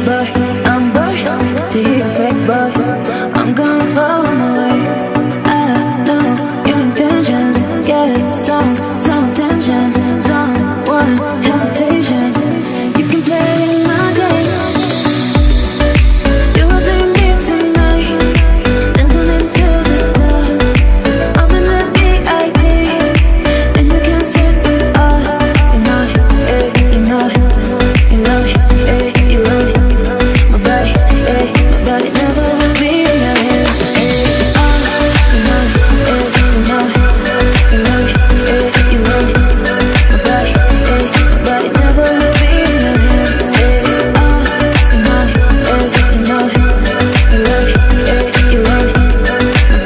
boy. I'm bored to hear your fake voice. I'm gonna follow my way. I know your intentions. Get some attention. Don't want hesitation. You can play my game. You will see me tonight, dancing into the club. I'm in the VIP, and you can sit with us. You know it, you know it, you love it, you love it. My body never will be in your hands. You know it, you know it, you love it, you love it. My body never will be in your hands. You know it, you know it, you love it, you love it. My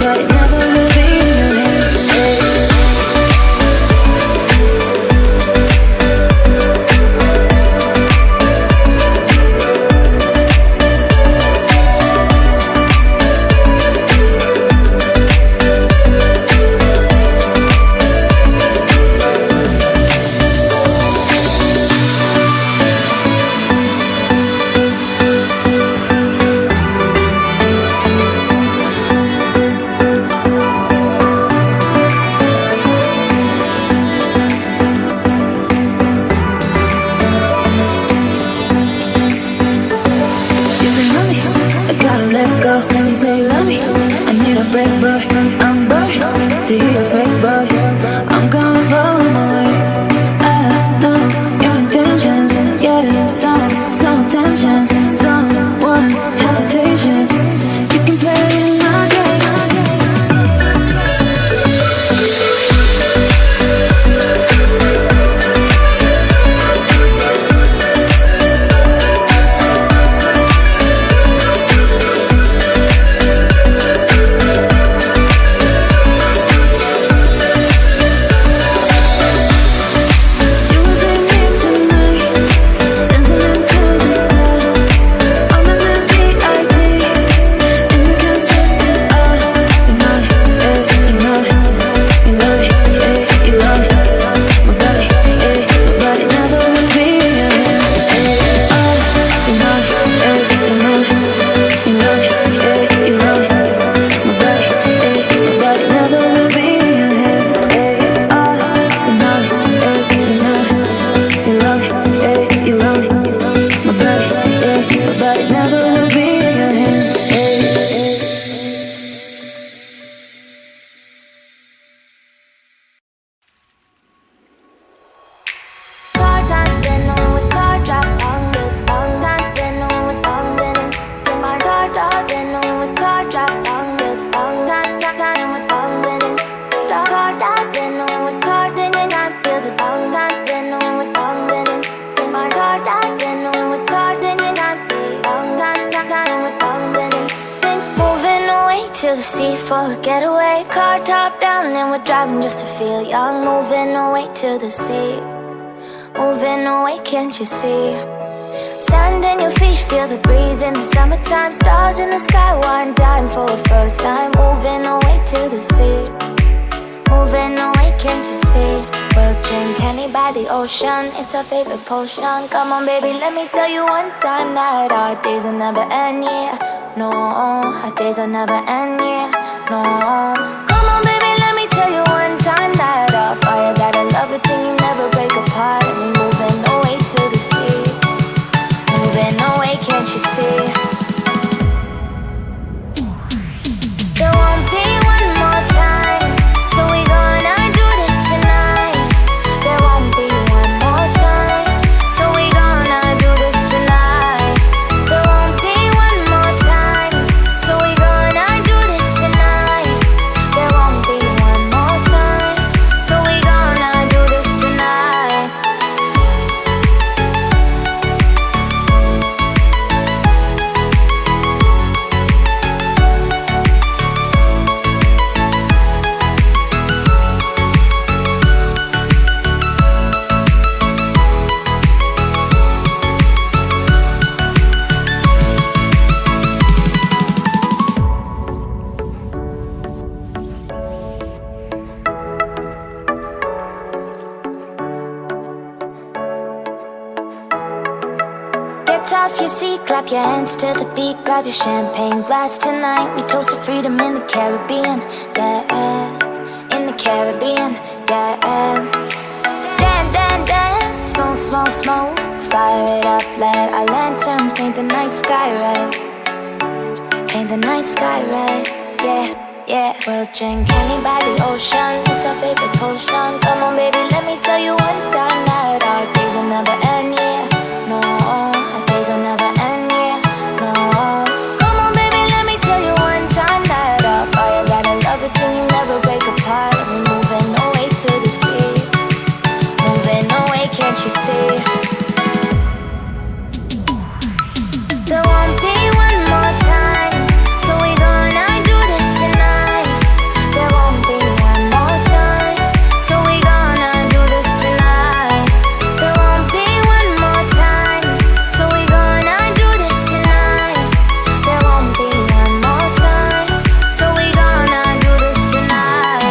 body never will be in your hands. You can love me, I gotta let go. You say you love me, I need a break, boy. I'm bored to hear your fake voice. I'm gonna follow my way. I know your intentions. Yeah, some attention. Don't want hesitation. You can play my game. You will see me tonight, dancing into the club. I'm in the VIP, and you can sit with us. You know it, you know it, you love it, you love it. My body never will be in your hands. You know it, you know it, you love it, you love it. My body never will be in your hands. You know it, you know it, you love it, you love it. My body never will be in your hands. Car time, then on with car drop on good. Long time, then on with long linen. Then my car top, then on with car drop on good. Long time with long linen. Car top, then on with car linen. I feel the long time, then on with long linen. Then my car top, then on with car linen. I feel long time with long linen. Then moving away to the sea for a getaway. Car top down, and we're driving just to feel young. Moving away to the sea. Moving away, can't you see? Sand in your feet, feel the breeze in the summertime. Stars in the sky, one dime for a first time. Moving away to the sea. Moving away, can't you see? We'll drink honey by the ocean, it's our favorite potion. Come on baby, let me tell you one time that our days will never end, yeah. No, our days will never end, yeah. No. Come on baby, let me tell you one time that our fire got a love it till you never break apart. And we're moving away to the sea. Moving away, can't you see? There won't be one more time, so we gonna do this tonight. There won't be one more time, so we gonna do this tonight. There won't be one more time, so we gonna do this tonight. off your seat, clap your hands to the beat, grab your champagne glass tonight. We toast to freedom in the Caribbean, yeah, in the Caribbean, yeah. Dance, dance, dance, smoke, smoke, smoke, fire it up, let our lanterns paint the night sky red, paint the night sky red, yeah, yeah. We'll drink honey by the ocean, it's our favorite potion. Come on baby, let me tell you one time that our days will never end, yeah. No, our days will never end, yeah. No. Come on baby, let me tell you one time that our fire got a love it till you never break apart. We're moving away to the sea, moving away, can't you see? There won't be one more time, so we gonna do this tonight. There won't be one more time, so we gonna do this tonight. There won't be one more time, so we gonna do this tonight. There won't be one more time, so we gonna do this tonight.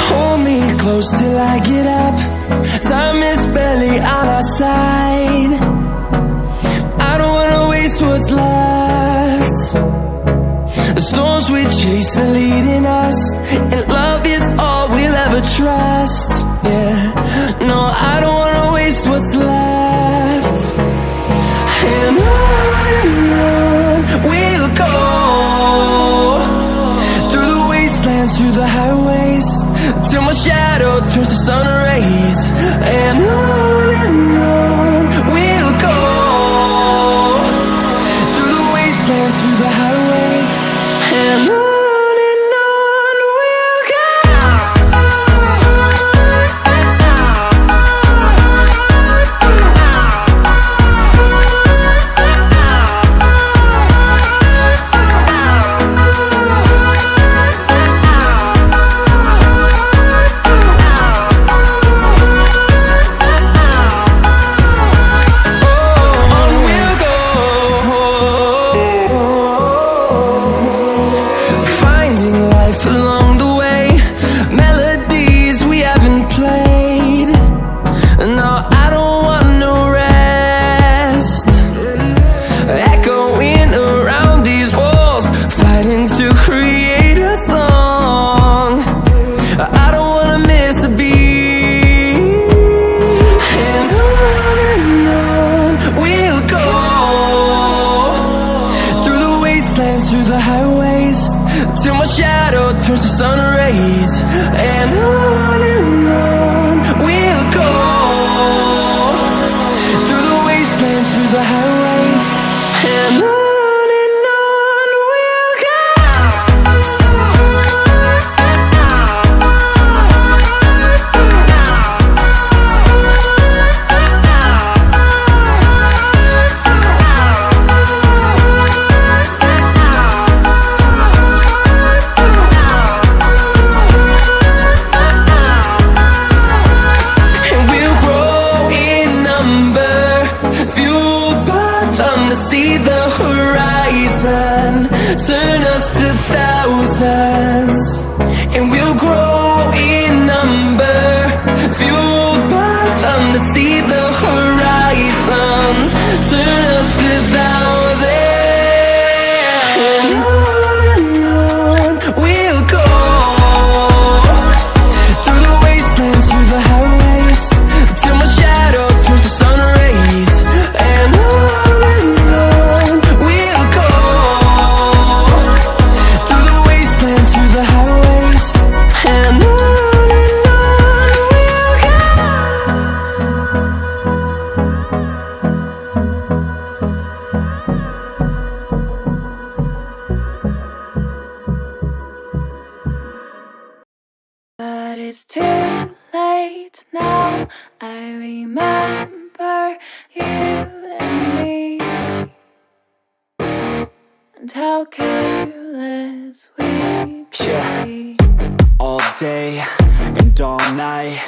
Hold me close till I get up. Time is barely on our side. I don't wanna waste what's left. The storms we chase are leading us, and love is all we'll ever trust. Yeah, no, I don't wanna waste what's left. And on we'll go, through the wastelands, through the highways, till my shadow turns to sun rays. And on we'll go, through the wastelands, through the highways, and on we'll go. Through the highways, till my shadow turns to sun rays. And on we'll go, through the wastelands, through the highways, and on we'll go. Turn us to thousands, and we'll grow in number, fueled by them to see the horizon. Turn us to thousands, and on we'll go, through the wastelands, through the highways, till my shadow turns to sun rays. And on we'll go, through the wastelands, through the highways, and on we'll go. But it's too late now. I remember you and me, and how careless we could be. All day and all night,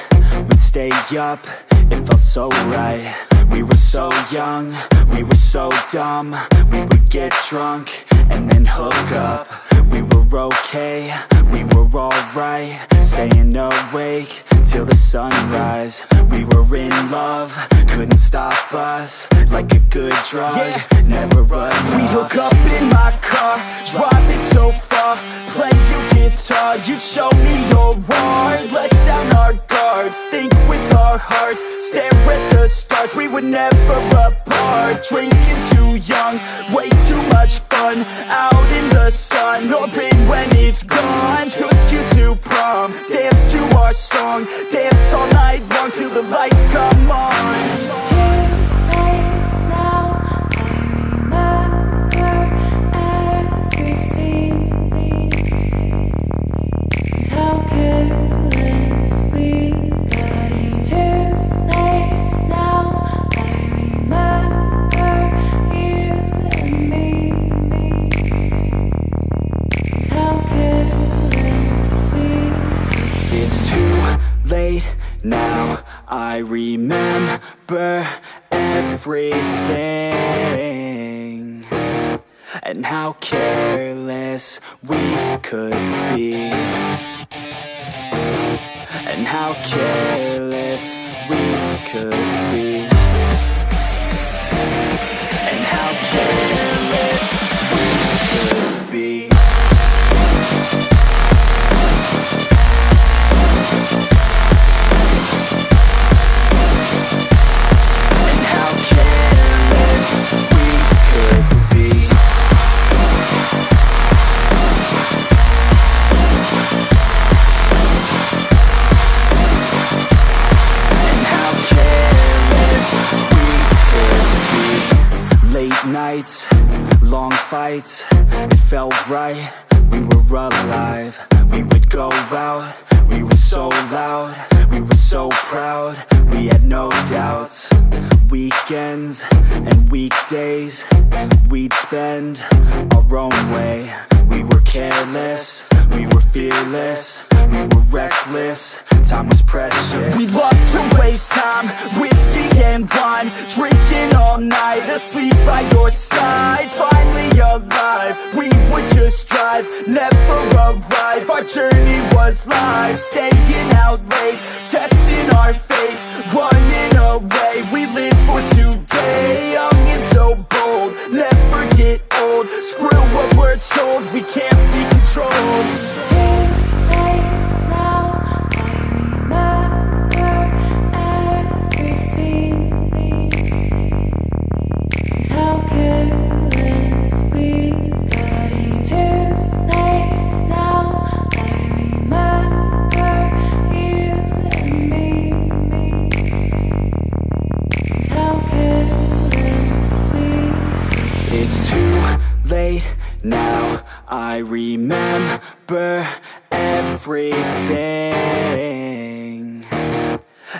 we'd stay up, it felt so right. We were so young, we were so dumb. We would get drunk and then hook up. We were okay, we were alright, staying awake till the sunrise. We were in love, couldn't stop us. Like a good drug, never run. We'd hook up in my car, driving so far, play you guitar, you'd show me your art. Let down our guards, think with our hearts, stare at the stars. We were never apart, drinking too young, way too much fun. Out in the sun, open when it's gone. Took you to prom, dance to our song, dance all night long till the lights come on. Now I remember everything, and how careless we could be, and how careless we could be, and how careless we could be. Nights, long fights, it felt right, we were alive. We would go out, we were so loud, we were so proud, we had no doubts. Weekends and weekdays, we'd spend our own way. We were careless, we were fearless, we were reckless, time was precious. We loved to waste time, whiskey and wine, drinking all night, asleep by your side. Finally alive, we would just drive, never arrive. Our journey was live, staying out late, testing our fate, running away. We live for today, young and so bold, never get old. Screw what we're told, we can't be controlled. Now I remember everything,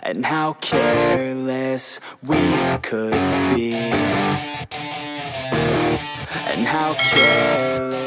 and how careless we could be, and how careless